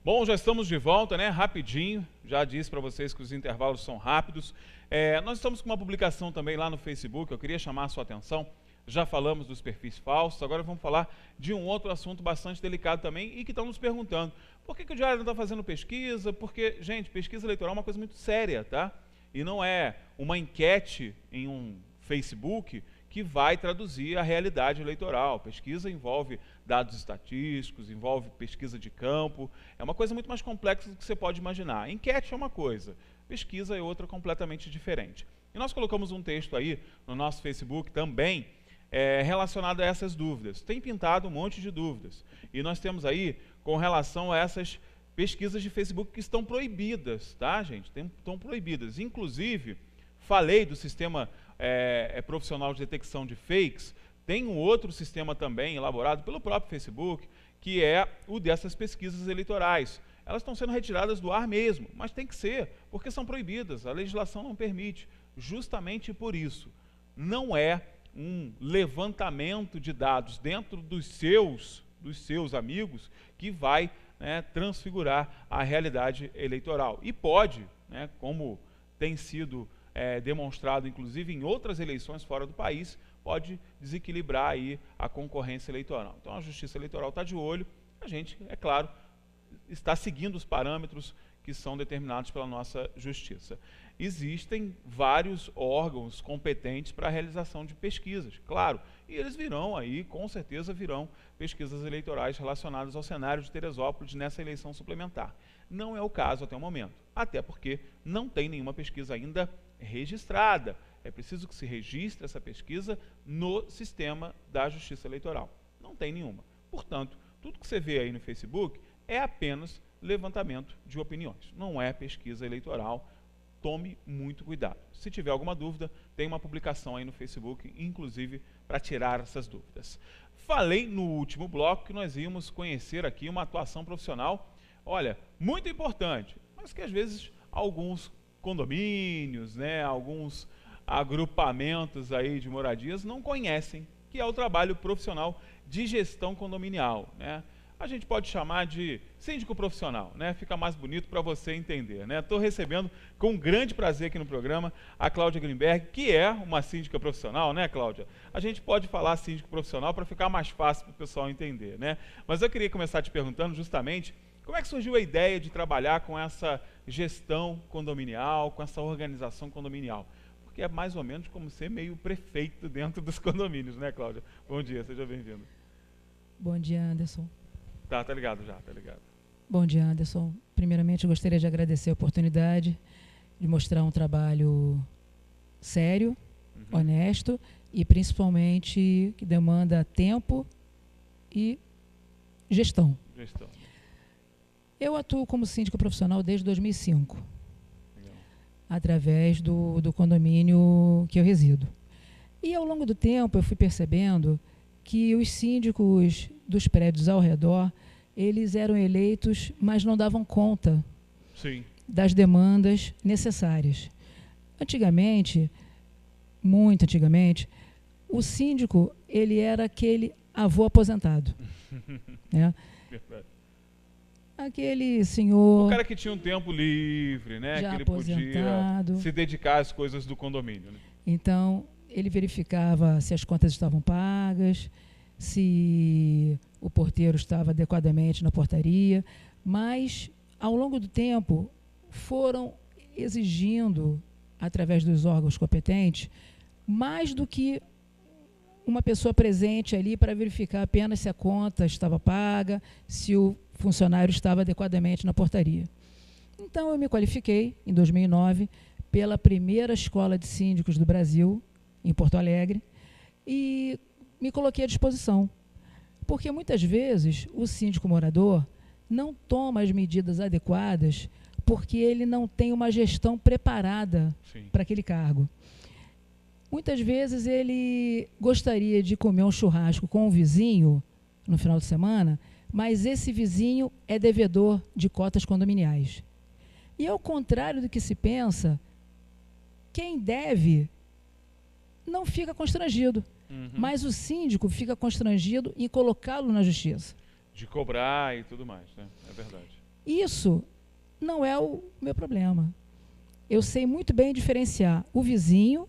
Bom, já estamos de volta, né? Rapidinho. Já disse para vocês que os intervalos são rápidos. Nós estamos com uma publicação também lá no Facebook. Eu queria chamar a sua atenção. Já falamos dos perfis falsos. Agora vamos falar de um outro assunto bastante delicado também e que estão nos perguntando. Por que o Diário não está fazendo pesquisa? Porque, gente, pesquisa eleitoral é uma coisa muito séria, tá? E não é uma enquete em um Facebook que vai traduzir a realidade eleitoral. Pesquisa envolve dados estatísticos, envolve pesquisa de campo, é uma coisa muito mais complexa do que você pode imaginar. Enquete é uma coisa, pesquisa é outra completamente diferente. E nós colocamos um texto aí no nosso Facebook também, relacionado a essas dúvidas. Tem pintado um monte de dúvidas. E nós temos aí, com relação a essas pesquisas de Facebook que estão proibidas, tá, gente? Estão proibidas. Inclusive, falei do sistema profissional de detecção de fakes. Tem um outro sistema também elaborado pelo próprio Facebook, que é o dessas pesquisas eleitorais. Elas estão sendo retiradas do ar mesmo, mas tem que ser, porque são proibidas, a legislação não permite. Justamente por isso, não é um levantamento de dados dentro dos seus amigos que vai, né, transfigurar a realidade eleitoral. E pode, né, como tem sido demonstrado inclusive em outras eleições fora do país, pode desequilibrar aí a concorrência eleitoral. Então a Justiça Eleitoral está de olho, a gente, é claro, está seguindo os parâmetros que são determinados pela nossa Justiça. Existem vários órgãos competentes para a realização de pesquisas, claro, e eles virão aí, com certeza virão pesquisas eleitorais relacionadas ao cenário de Teresópolis nessa eleição suplementar. Não é o caso até o momento, até porque não tem nenhuma pesquisa ainda registrada. É preciso que se registre essa pesquisa no sistema da Justiça Eleitoral. Não tem nenhuma. Portanto, tudo que você vê aí no Facebook é apenas levantamento de opiniões. Não é pesquisa eleitoral. Tome muito cuidado. Se tiver alguma dúvida, tem uma publicação aí no Facebook, inclusive, para tirar essas dúvidas. Falei no último bloco que nós íamos conhecer aqui uma atuação profissional, olha, muito importante, mas que às vezes alguns condomínios, né, alguns agrupamentos aí de moradias não conhecem, que é o trabalho profissional de gestão condominial, né? A gente pode chamar de síndico profissional, né? Fica mais bonito para você entender, né? Estou recebendo com grande prazer aqui no programa a Cláudia Grimberg, que é uma síndica profissional, né, Cláudia? A gente pode falar síndico profissional para ficar mais fácil para o pessoal entender, né? Mas eu queria começar te perguntando justamente como é que surgiu a ideia de trabalhar com essa gestão condominial, com essa organização condominial? Porque é mais ou menos como ser meio prefeito dentro dos condomínios, né, Cláudia? Bom dia, seja bem-vindo. Bom dia, Anderson. Tá ligado já, tá ligado. Bom dia, Anderson. Primeiramente, eu gostaria de agradecer a oportunidade de mostrar um trabalho sério, honesto e principalmente que demanda tempo e gestão. Eu atuo como síndico profissional desde 2005, através do condomínio que eu resido. E ao longo do tempo eu fui percebendo que os síndicos dos prédios ao redor, eles eram eleitos, mas não davam conta das demandas necessárias. Antigamente, muito antigamente, o síndico, ele era aquele avô aposentado. Né? Verdade. Aquele senhor... O cara que tinha um tempo livre, né? Já que ele aposentado. podia se dedicar às coisas do condomínio. Né? Então, ele verificava se as contas estavam pagas, se o porteiro estava adequadamente na portaria, mas, ao longo do tempo, foram exigindo, através dos órgãos competentes, mais do que uma pessoa presente ali para verificar apenas se a conta estava paga, se o funcionário estava adequadamente na portaria. Então, eu me qualifiquei, em 2009, pela primeira escola de síndicos do Brasil, em Porto Alegre, e me coloquei à disposição. Porque, muitas vezes, o síndico morador não toma as medidas adequadas porque ele não tem uma gestão preparada para aquele cargo. Muitas vezes, ele gostaria de comer um churrasco com um vizinho no final de semana, mas esse vizinho é devedor de cotas condominiais. E, ao contrário do que se pensa, quem deve não fica constrangido, mas o síndico fica constrangido em colocá-lo na justiça. De cobrar e tudo mais, né? É verdade. Isso não é o meu problema. Eu sei muito bem diferenciar o vizinho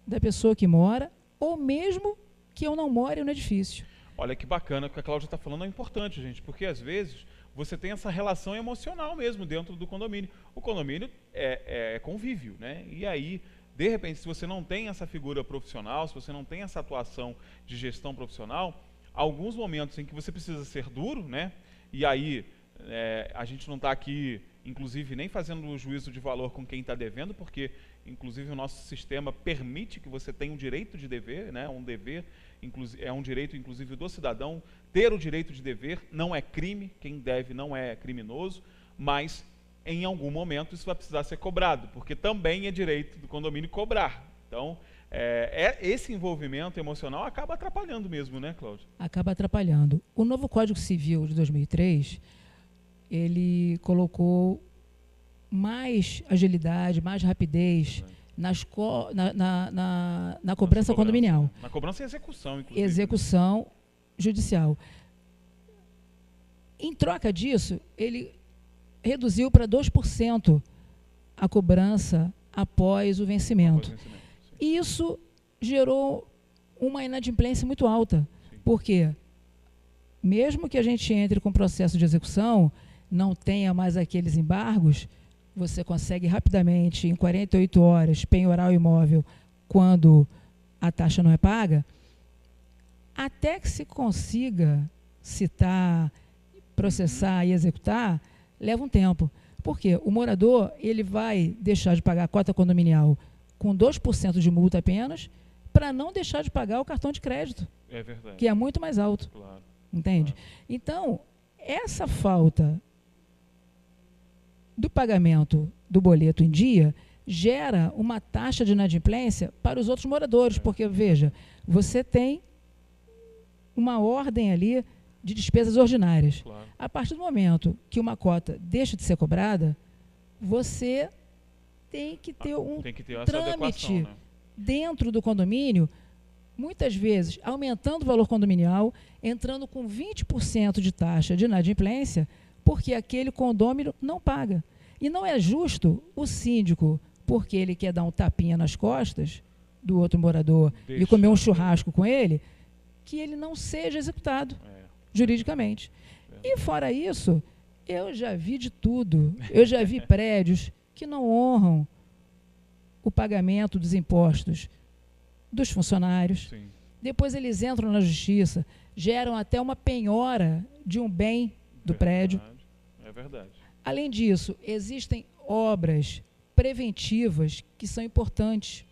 da pessoa que mora, ou mesmo que eu não more no edifício. Olha que bacana, o que a Cláudia está falando é importante, gente, porque às vezes você tem essa relação emocional mesmo dentro do condomínio. O condomínio é convívio, né? E aí, de repente, se você não tem essa figura profissional, se você não tem essa atuação de gestão profissional, alguns momentos em que você precisa ser duro, né? E aí, a gente não está aqui, inclusive, nem fazendo o juízo de valor com quem está devendo, porque, inclusive, o nosso sistema permite que você tenha o direito de dever, né? Um dever, é um direito, inclusive, do cidadão. Ter o direito de dever não é crime, quem deve não é criminoso, mas, em algum momento, isso vai precisar ser cobrado, porque também é direito do condomínio cobrar. Então, esse envolvimento emocional acaba atrapalhando mesmo, né, Cláudia? Acaba atrapalhando. O novo Código Civil de 2003, ele colocou mais agilidade, mais rapidez na cobrança condominial. Na cobrança e execução, inclusive. Execução judicial. Em troca disso, ele reduziu para 2% a cobrança após o vencimento. Isso gerou uma inadimplência muito alta, porque mesmo que a gente entre com o processo de execução, não tenha mais aqueles embargos, você consegue rapidamente, em 48 horas, penhorar o imóvel quando a taxa não é paga, até que se consiga citar, processar e executar, leva um tempo. Por quê? O morador ele vai deixar de pagar a cota condominial com 2% de multa apenas, para não deixar de pagar o cartão de crédito, que é muito mais alto. Claro. Entende? Claro. Então, essa falta do pagamento do boleto em dia gera uma taxa de inadimplência para os outros moradores, porque, veja, você tem uma ordem ali de despesas ordinárias. Claro. A partir do momento que uma cota deixa de ser cobrada, você tem que ter um trâmite, né, dentro do condomínio, muitas vezes aumentando o valor condominial, entrando com 20% de taxa de inadimplência, porque aquele condômino não paga. E não é justo o síndico, porque ele quer dar um tapinha nas costas do outro morador e comer um churrasco com ele, que ele não seja executado juridicamente. E fora isso, eu já vi de tudo. Eu já vi prédios que não honram o pagamento dos impostos dos funcionários. Sim. Depois eles entram na justiça, geram até uma penhora de um bem do prédio. É verdade. Além disso, existem obras preventivas que são importantes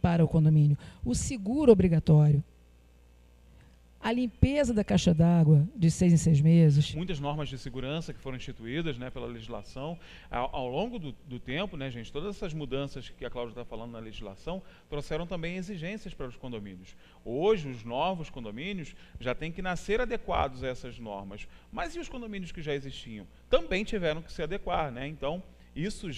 para o condomínio. O seguro obrigatório. A limpeza da caixa d'água de 6 em 6 meses. Muitas normas de segurança que foram instituídas, né, pela legislação. Ao longo do tempo, né, gente, todas essas mudanças que a Cláudia está falando na legislação trouxeram também exigências para os condomínios. Hoje, os novos condomínios já têm que nascer adequados a essas normas. Mas e os condomínios que já existiam? Também tiveram que se adequar, né? Então, isso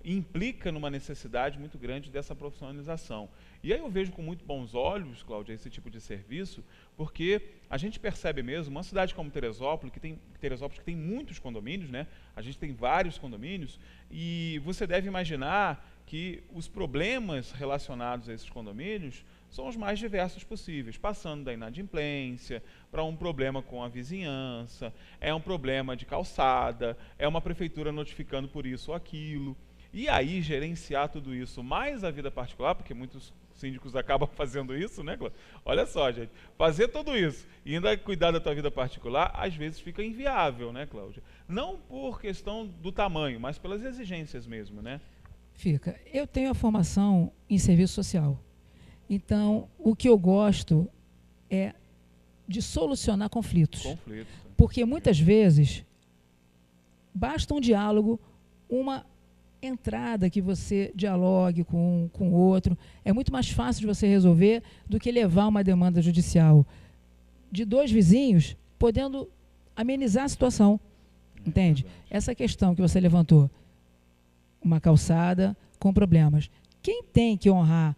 implica numa necessidade muito grande dessa profissionalização. E aí eu vejo com muito bons olhos, Cláudia, esse tipo de serviço, porque a gente percebe mesmo, uma cidade como Teresópolis, que tem muitos condomínios, né? A gente tem vários condomínios, e você deve imaginar que os problemas relacionados a esses condomínios são os mais diversos possíveis, passando da inadimplência para um problema com a vizinhança, é um problema de calçada, é uma prefeitura notificando por isso ou aquilo. E aí gerenciar tudo isso, mais a vida particular, porque muitos síndicos acabam fazendo isso, né, Cláudia? Olha só, gente, fazer tudo isso e ainda cuidar da tua vida particular, às vezes fica inviável, né, Cláudia? Não por questão do tamanho, mas pelas exigências mesmo, né? Fica. Eu tenho a formação em serviço social. Então, o que eu gosto é de solucionar conflitos. Porque muitas vezes basta um diálogo, uma entrada que você dialogue com o outro. É muito mais fácil de você resolver do que levar uma demanda judicial de 2 vizinhos, podendo amenizar a situação. Entende? Essa questão que você levantou, uma calçada com problemas. Quem tem que honrar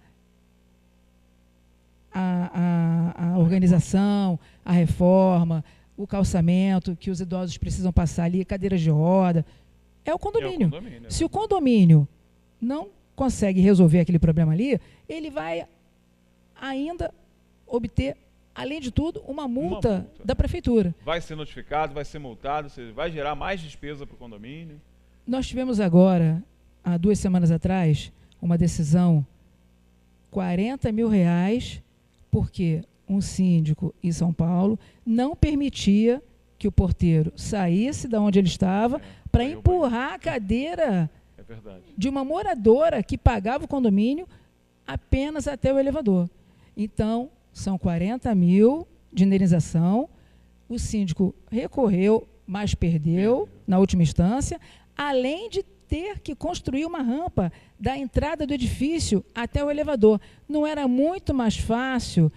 organização, a reforma, o calçamento, que os idosos precisam passar ali, cadeiras de roda. É o condomínio. Se o condomínio não consegue resolver aquele problema ali, ele vai ainda obter, além de tudo, uma multa da prefeitura. Vai ser notificado, vai ser multado, vai gerar mais despesa para o condomínio. Nós tivemos agora, há 2 semanas atrás, uma decisão, R$40 mil, porque um síndico em São Paulo não permitia que o porteiro saísse da onde ele estava para empurrar a cadeira de uma moradora que pagava o condomínio apenas até o elevador. Então, são 40 mil de indenização, o síndico recorreu, mas perdeu na última instância, além de ter que construir uma rampa da entrada do edifício até o elevador. Não era muito mais fácil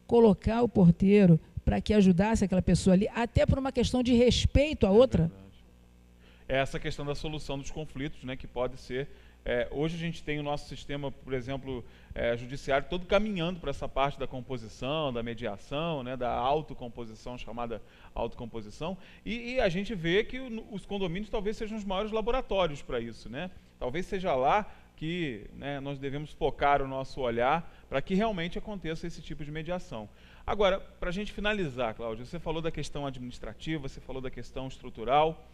colocar o porteiro para que ajudasse aquela pessoa ali, até por uma questão de respeito à outra? É essa questão da solução dos conflitos, né, que pode ser... hoje a gente tem o nosso sistema, por exemplo, judiciário todo caminhando para essa parte da composição, da mediação, né, da autocomposição, chamada autocomposição, e a gente vê que os condomínios talvez sejam os maiores laboratórios para isso, né? Talvez seja lá que, né, nós devemos focar o nosso olhar para que realmente aconteça esse tipo de mediação. Agora, para a gente finalizar, Cláudia, você falou da questão administrativa, você falou da questão estrutural,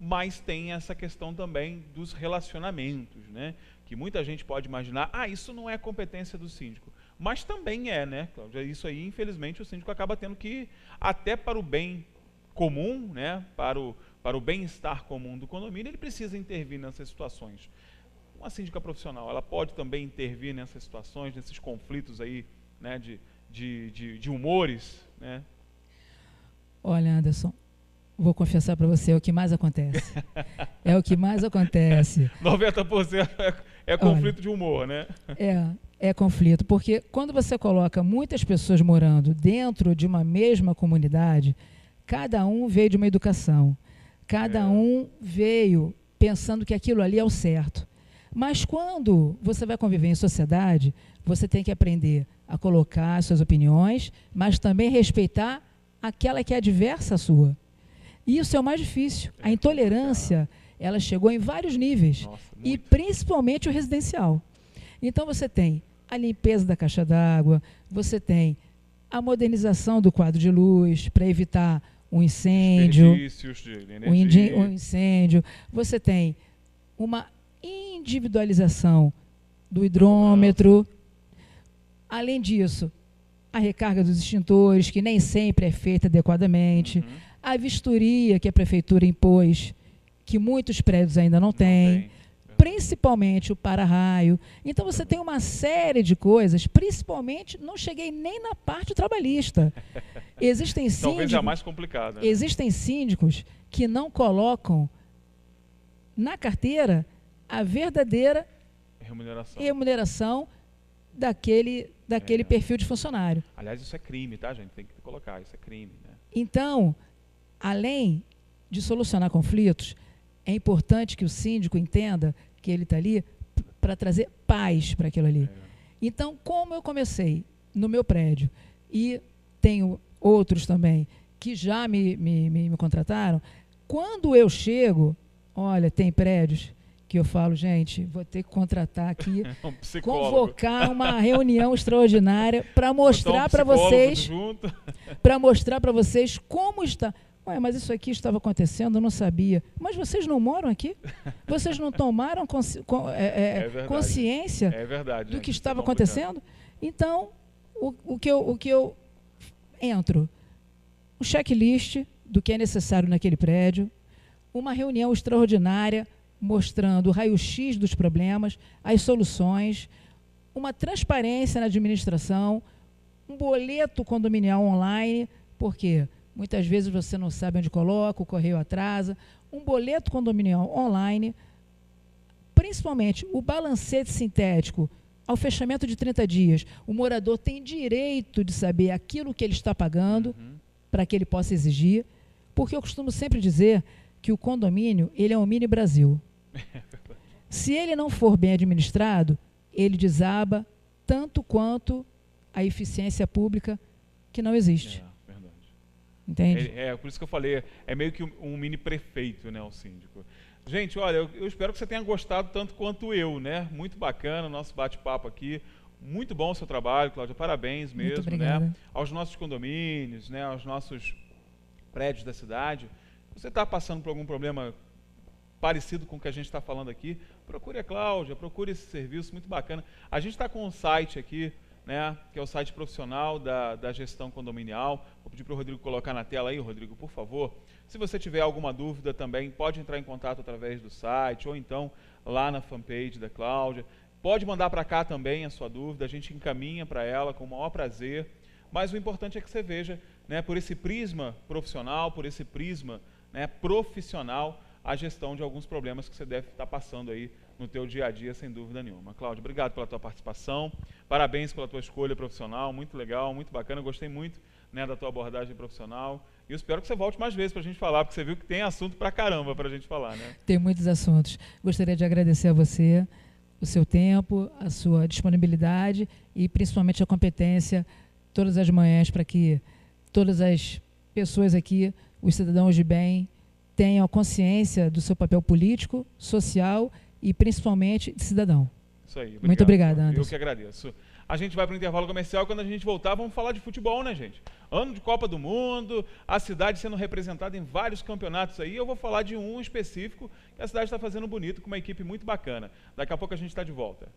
mas tem essa questão também dos relacionamentos, né? Que muita gente pode imaginar, isso não é competência do síndico. Mas também é, né, Cláudia? Isso aí, infelizmente, o síndico acaba tendo que, até para o bem comum, né, para o bem-estar comum do condomínio, ele precisa intervir nessas situações. Uma síndica profissional, ela pode também intervir nessas situações, nesses conflitos aí, né, de humores, né? Olha, Anderson, vou confessar para você, é o que mais acontece. É o que mais acontece. 90% é conflito de humor, né? É conflito, porque quando você coloca muitas pessoas morando dentro de uma mesma comunidade, cada um veio de uma educação, cada um veio pensando que aquilo ali é o certo. Mas quando você vai conviver em sociedade, você tem que aprender a colocar suas opiniões, mas também respeitar aquela que é adversa à sua. E isso é o mais difícil. A intolerância, ela chegou em vários níveis, e principalmente o residencial. Então você tem a limpeza da caixa d'água, você tem a modernização do quadro de luz para evitar um incêndio, um incêndio. Você tem uma individualização do hidrômetro. Além disso, a recarga dos extintores, que nem sempre é feita adequadamente. A vistoria que a prefeitura impôs, que muitos prédios ainda não têm. Principalmente o para-raio. Então você tem uma série de coisas, principalmente, não cheguei nem na parte trabalhista. Existem síndicos, talvez é a mais complicada, né? Existem síndicos que não colocam na carteira a verdadeira remuneração daquele perfil de funcionário. Aliás, isso é crime, tá, gente? Tem que colocar, isso é crime, né? Então, além de solucionar conflitos, é importante que o síndico entenda que ele está ali para trazer paz para aquilo ali. Então, como eu comecei no meu prédio, e tenho outros também que já me contrataram, quando eu chego, olha, tem prédios que eu falo, gente, vou ter que contratar aqui, convocar uma reunião extraordinária para mostrar para vocês, como está. Ué, mas isso aqui estava acontecendo, eu não sabia. Mas vocês não moram aqui? Vocês não tomaram consciência do que estava acontecendo? Então, o que eu entro? Um checklist do que é necessário naquele prédio, uma reunião extraordinária mostrando o raio-x dos problemas, as soluções, uma transparência na administração, um boleto condominial online, porque muitas vezes você não sabe onde coloca, o correio atrasa, um boleto condominial online, principalmente o balancete sintético, ao fechamento de 30 dias, o morador tem direito de saber aquilo que ele está pagando para que ele possa exigir, porque eu costumo sempre dizer que o condomínio, ele é um mini Brasil. Se ele não for bem administrado, ele desaba tanto quanto a eficiência pública que não existe. Verdade. Entende? Por isso que eu falei, é meio que um mini prefeito, né, o síndico. Gente, olha, eu espero que você tenha gostado tanto quanto eu, né? Muito bacana o nosso bate-papo aqui. Muito bom o seu trabalho, Cláudia. Parabéns mesmo, Muito obrigada. né? Aos nossos condomínios, né? Aos nossos prédios da cidade. Se você está passando por algum problema parecido com o que a gente está falando aqui, procure a Cláudia, procure esse serviço muito bacana. A gente está com um site aqui, né, que é o site profissional da gestão condominial. Vou pedir para o Rodrigo colocar na tela aí, Rodrigo, por favor. Se você tiver alguma dúvida também, pode entrar em contato através do site ou então lá na fanpage da Cláudia. Pode mandar para cá também a sua dúvida, a gente encaminha para ela com o maior prazer. Mas o importante é que você veja, né, por esse prisma profissional, por esse prisma, né, profissional, a gestão de alguns problemas que você deve estar passando aí no teu dia a dia, sem dúvida nenhuma. Cláudia, obrigado pela tua participação, parabéns pela tua escolha profissional, muito legal, muito bacana, eu gostei muito, né, da tua abordagem profissional e eu espero que você volte mais vezes para a gente falar, porque você viu que tem assunto pra caramba para a gente falar, né? Tem muitos assuntos. Gostaria de agradecer a você, o seu tempo, a sua disponibilidade e principalmente a competência todas as manhãs para que todas as pessoas aqui, os cidadãos de bem, tenham consciência do seu papel político, social e principalmente de cidadão. Isso aí. Obrigado. Muito obrigada, Anderson. Eu que agradeço. A gente vai para o intervalo comercial. Quando a gente voltar, vamos falar de futebol, né, gente? Ano de Copa do Mundo, a cidade sendo representada em vários campeonatos aí. Eu vou falar de um específico que a cidade está fazendo bonito, com uma equipe muito bacana. Daqui a pouco a gente está de volta.